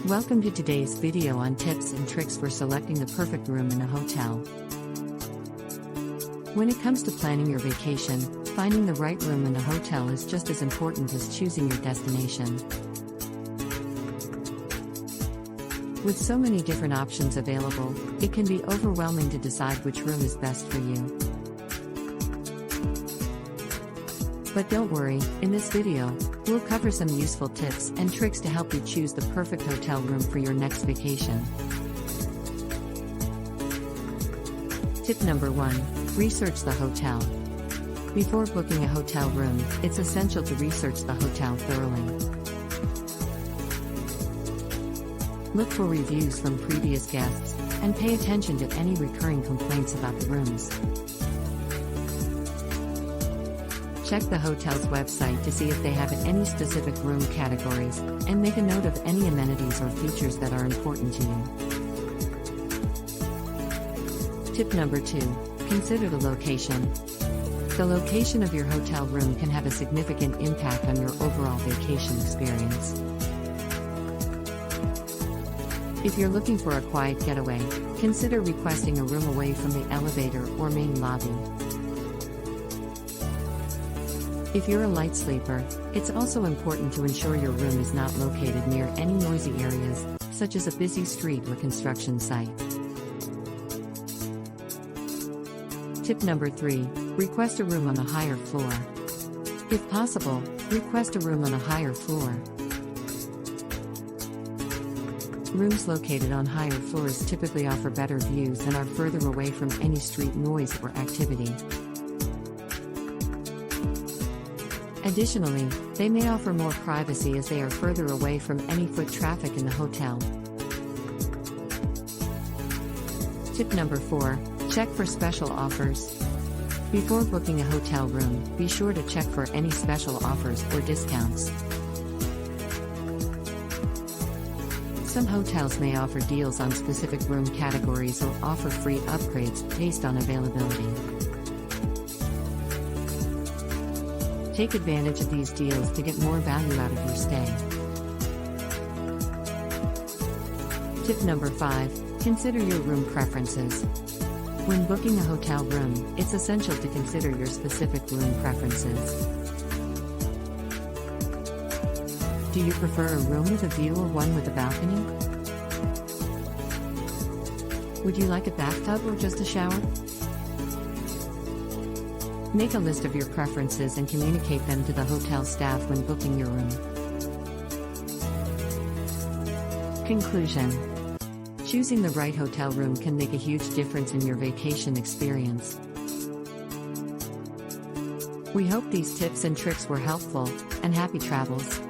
Welcome to today's video on tips and tricks for selecting the perfect room in a hotel. When it comes to planning your vacation, finding the right room in a hotel is just as important as choosing your destination. With so many different options available, it can be overwhelming to decide which room is best for you. But don't worry, in this video, we'll cover some useful tips and tricks to help you choose the perfect hotel room for your next vacation. Tip number 1. Research the hotel. Before booking a hotel room, it's essential to research the hotel thoroughly. Look for reviews from previous guests, and pay attention to any recurring complaints about the rooms. Check the hotel's website to see if they have any specific room categories, and make a note of any amenities or features that are important to you. Tip number 2. Consider the location. The location of your hotel room can have a significant impact on your overall vacation experience. If you're looking for a quiet getaway, consider requesting a room away from the elevator or main lobby. If you're a light sleeper, it's also important to ensure your room is not located near any noisy areas, such as a busy street or construction site. Tip number 3. Request a room on a higher floor. If possible, request a room on a higher floor. Rooms located on higher floors typically offer better views and are further away from any street noise or activity. Additionally, they may offer more privacy as they are further away from any foot traffic in the hotel. Tip number 4. Check for special offers. Before booking a hotel room, be sure to check for any special offers or discounts. Some hotels may offer deals on specific room categories or offer free upgrades based on availability. Take advantage of these deals to get more value out of your stay. Tip number 5. Consider your room preferences. When booking a hotel room, it's essential to consider your specific room preferences. Do you prefer a room with a view or one with a balcony? Would you like a bathtub or just a shower? Make a list of your preferences and communicate them to the hotel staff when booking your room. Conclusion. Choosing the right hotel room can make a huge difference in your vacation experience. We hope these tips and tricks were helpful, and happy travels.